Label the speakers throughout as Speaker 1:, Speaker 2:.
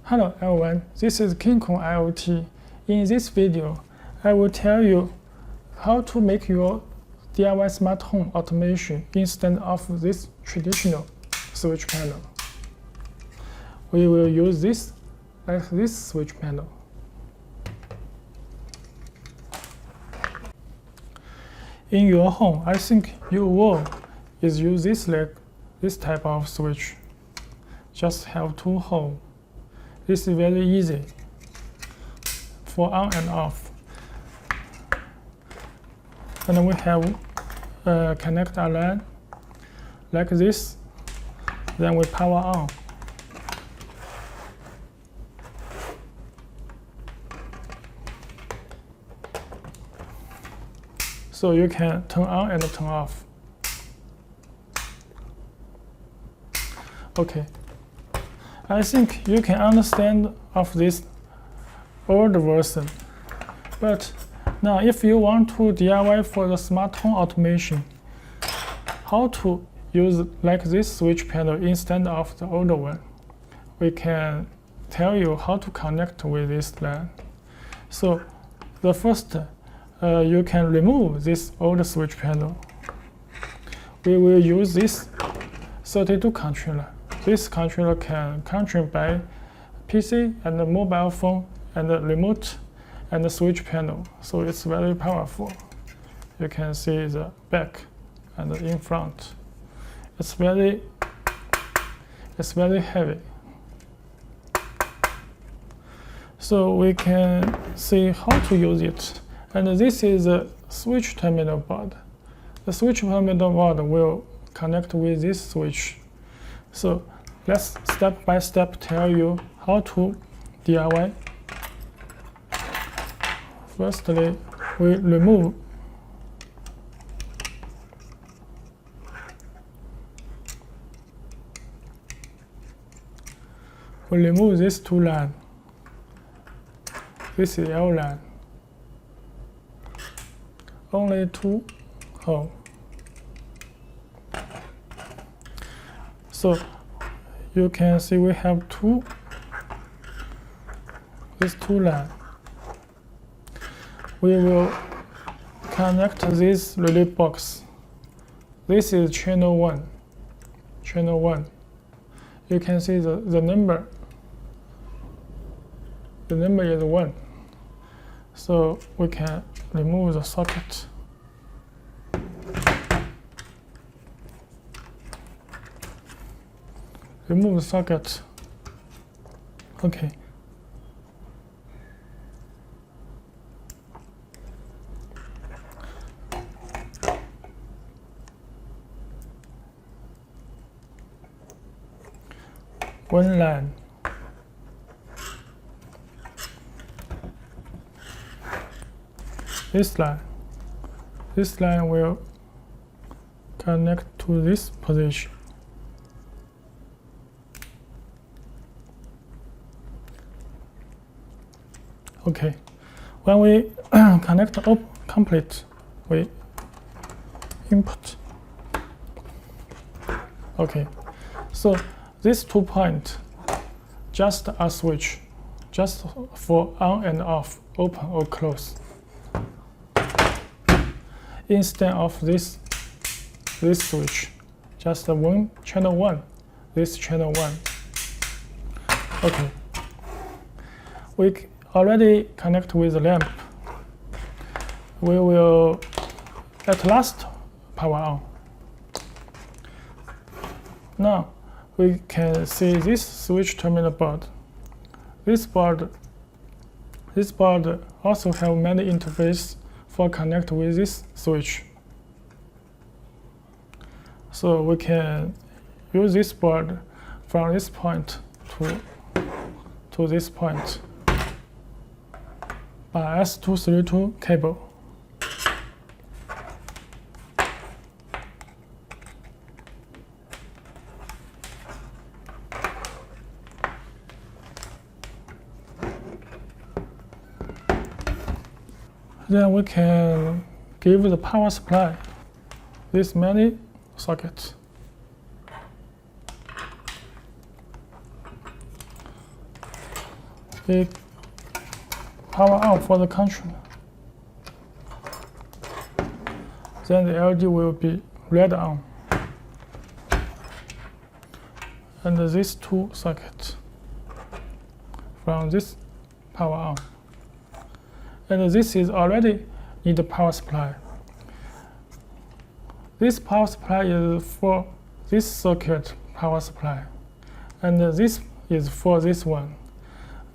Speaker 1: Hello everyone, this is KinCony IOT. In this video, I will tell you how to make your DIY smart home automation instead of this traditional switch panel. We will use this like this switch panel. In your home, I think you will use this type of switch. Just have two holes. This is very easy for on and off. And we have connect a line like this. Then we power on. So you can turn on and turn off. Okay. I think you can understand of this old version. But now if you want to DIY for the smart home automation, how to use like this switch panel instead of the older one, we can tell you how to connect with this line. So the first, you can remove this old switch panel. We will use this 32 controller. This controller can control by PC and the mobile phone and the remote and the switch panel. So it's very powerful. You can see the back and the in front. It's very heavy. So we can see how to use it. And this is a switch terminal board. The switch terminal board will connect with this switch. So let's step by step tell you how to DIY. Firstly, we remove these two lines. This is L line. Only two holes. So you can see we have these two lines. We will connect this relay box. This is channel 1. Channel 1. You can see the number. The number is 1. So we can remove the socket. Remove the socket. Okay. One line. This line will connect to this position. Okay, when we connect up complete, we input. Okay, so these 2 points, just a switch, just for on and off, open or close. Instead of this switch, just one channel 1, this channel 1. Okay, we already connect with the lamp. We will at last power on. Now we can see this switch terminal board. This board also have many interfaces for connect with this switch. So we can use this board from this point to this point by S232 cable. Then we can give the power supply this many sockets. we power on for the controller. Then the LED will be red on. And these two sockets from this power on. And this is already need a power supply. This power supply is for this circuit power supply. And this is for this one.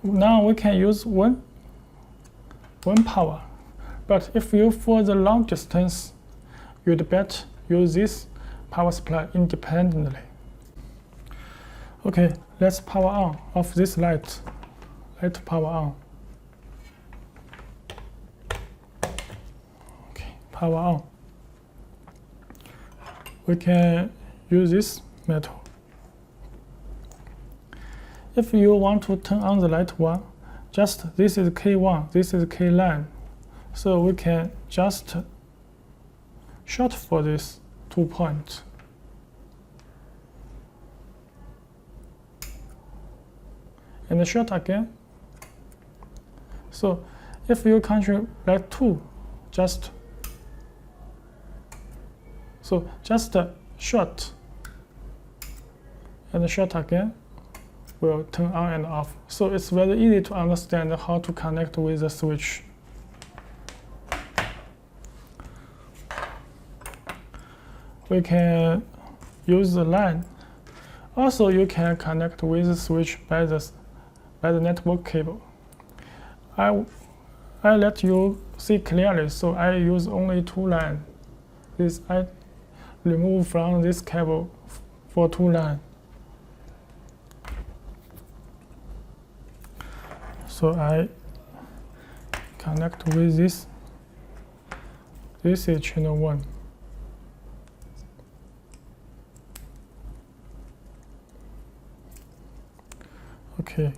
Speaker 1: Now we can use one power. But if you for the long distance, you'd better use this power supply independently. Okay, let's power on of this light. Light power on. Okay, power on. We can use this metal. If you want to turn on the light 1, just this is K1, this is K line. So we can just short for this 2 points. And short again. So if you control light 2, just short and short again will turn on and off. So it's very easy to understand how to connect with the switch. We can use the line. Also, you can connect with the switch by the network cable. I let you see clearly, so I use only 2 lines. This I remove from this cable for 2 lines. So I connect with this. This is channel 1. Okay.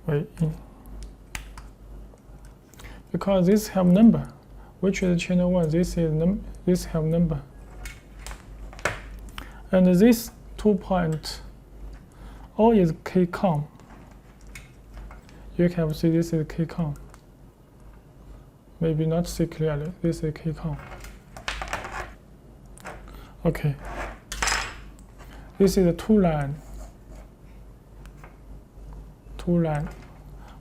Speaker 1: Wait. Because this have number, which is channel 1. This have number. And this 2 point, all is KCOM. You can see this is KCOM. Maybe not see clearly. This is KCOM. Okay. This is a 2 line. 2 line.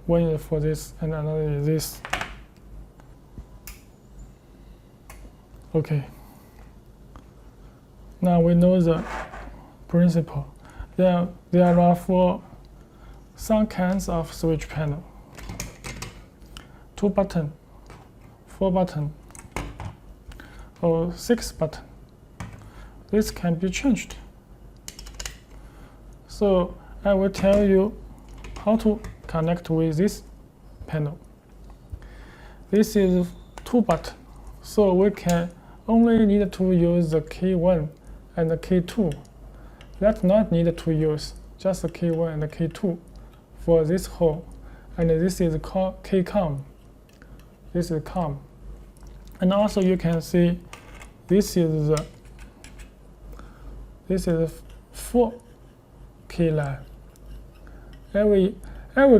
Speaker 1: One is for this and another is this. Okay. Now we know the principle. There are some kinds of switch panel. 2 button, 4 button, or 6 button. This can be changed. So I will tell you how to connect with this panel. This is 2 button, so we can only need to use the K1 and the K2. Let's not need to use just the K1 and the K2 for this hole. And this is KCOM. This is COM. And also you can see this is 4 key line. Every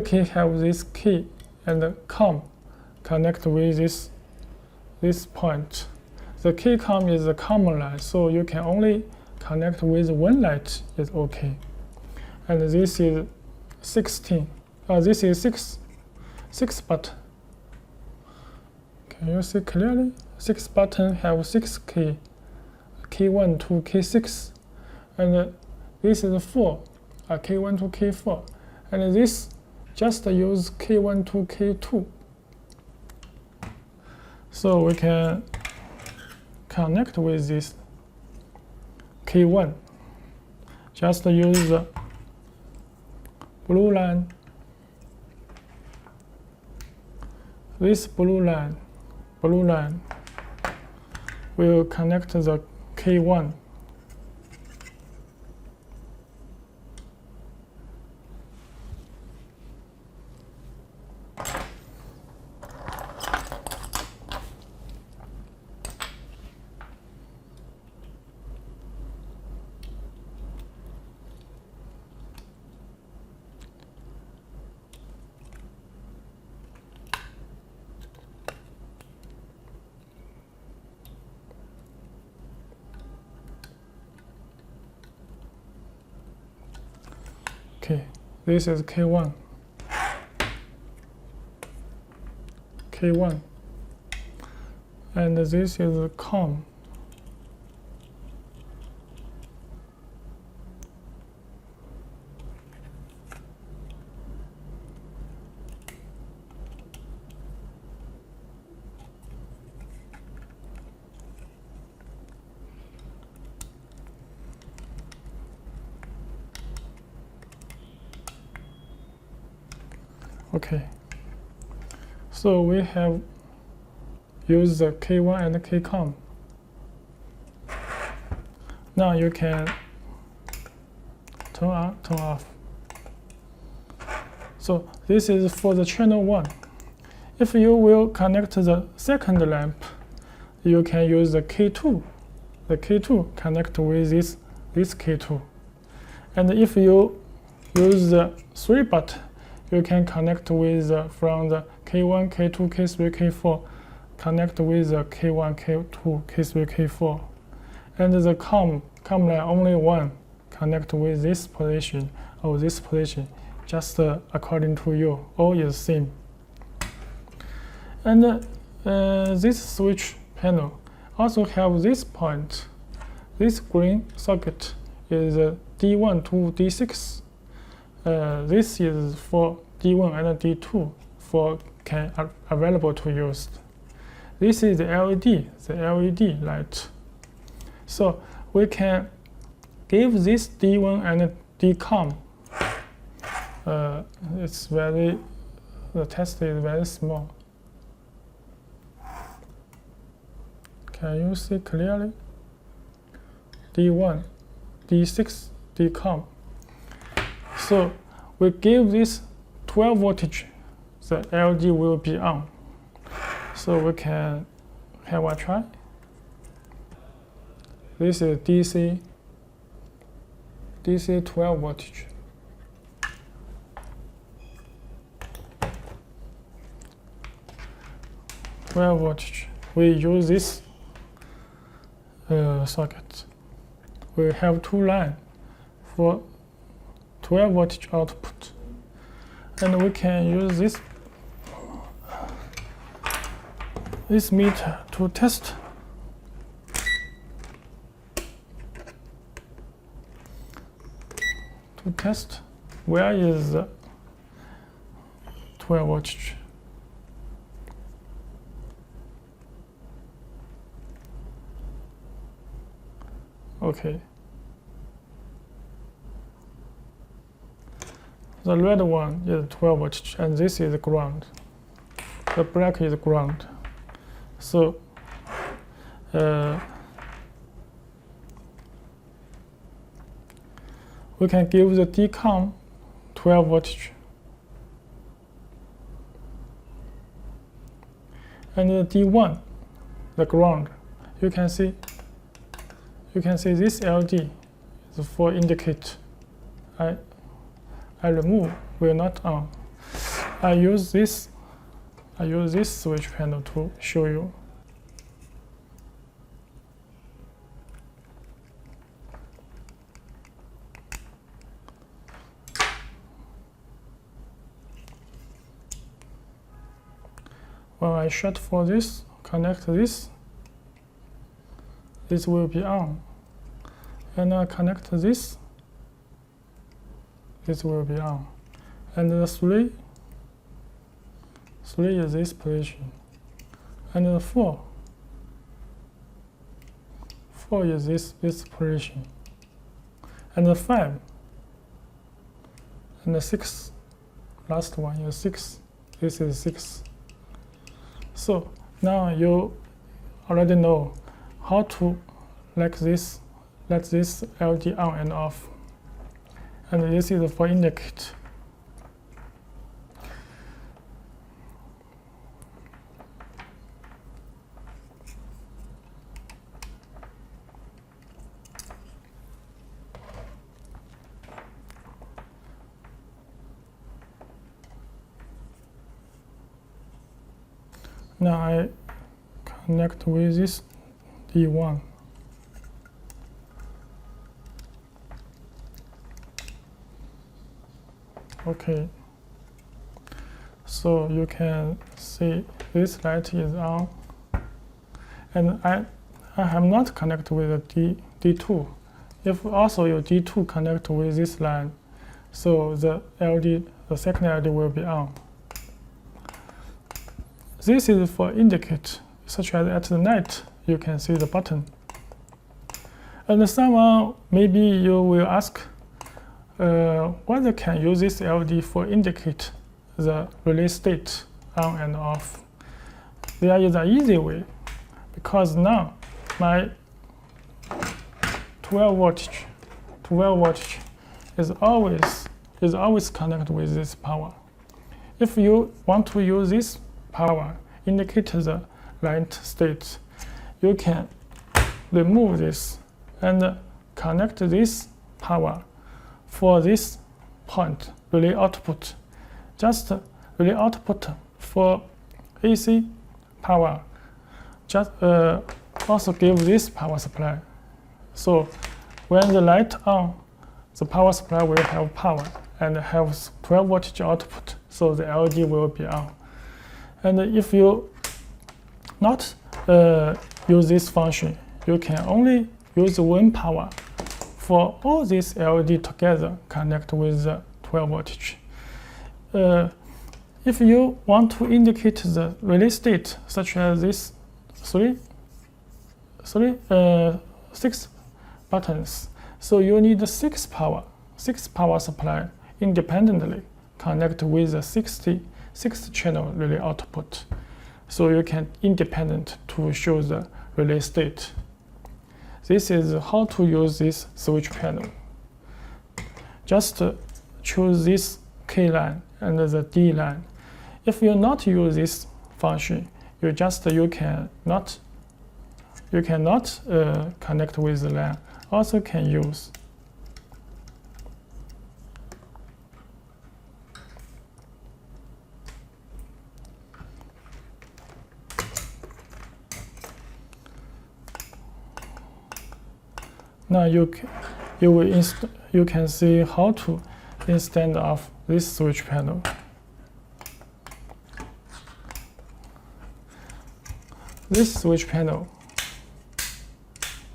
Speaker 1: key have this key and the COM connect with this point. The KCOM is a common line, so you can only connect with 1 light is okay. And this is 16. This is 6 button. Can you see clearly? 6 button have 6 key. K1 to K6. And this is 4. K1 to K4. And this just use K1 to K2. So we can connect with this K1. Just use the blue line. This blue line will connect the K1. Okay, this is K1. K1. And this is COM. Okay, so we have used the K1 and KCOM. Now you can turn on, turn off. So this is for the channel 1. If you will connect the second lamp, you can use the K2. The K2 connect with this K2. And if you use the 3 button, you can connect with from the K1, K2, K3, K4, connect with the K1, K2, K3, K4. And the COM line only one, connect with this position or this position, just according to you, all is same. And this switch panel also have this point. This green socket is D1 to D6. This is for D1 and D2 for available to use. This is the LED light. So we can give this D1 and DCOM. The test is very small. Can you see clearly? D1, D6, DCOM. So we give this 12 voltage, the LED will be on. So we can have a try. This is DC 12 voltage. We use this socket. We have 2 lines for 12 voltage output, and we can use this meter to test. Where is the 12 voltage. Okay. The red one is 12 voltage, and this is ground. The black is ground. So we can give the DCOM 12 voltage. And the D1, the ground, you can see this LED is for indicate. I remove, will not on. I use this switch panel to show you. When I shut for this, connect this will be on. And I connect this will be on. And the 3 is this position. And the 4 is this position. And the 5 and the 6, last one is 6. This is 6. So now you already know how to let this LED on and off. And this is for indicate. Now I connect with this D1. Okay. So you can see this light is on, and I have not connected with the D2. If also your D2 connect with this line, so the second LED will be on. This is for indicate, such as at the night, you can see the button. And someone, maybe you will ask, whether can use this LED for indicate the relay state on and off. There is an easy way, because now my 12 voltage is always connected with this power. If you want to use this power indicate the light state, you can remove this and connect this power for this point relay output. Just relay output for AC power. Just also give this power supply. So when the light on, the power supply will have power and have 12 voltage output. So the LED will be on. And if you not use this function, you can only use one power for all these LED together connect with the 12 voltage. If you want to indicate the relay state, such as this 6 buttons, so you need 6 power supply independently connect with the 6 channel relay output. So you can independent to show the relay state. This is how to use this switch panel. Just choose this K line and the D line. If you not use this function, you cannot connect with the line. Also can use. Now you can see how to instead of this switch panel. This switch panel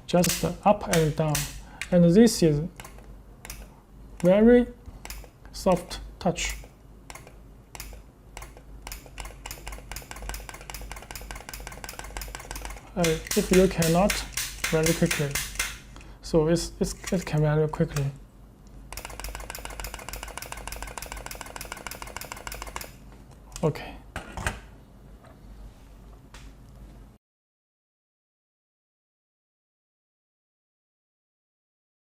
Speaker 1: just up and down, and this is very soft touch. If you cannot, very quickly. So it can very quickly. Okay.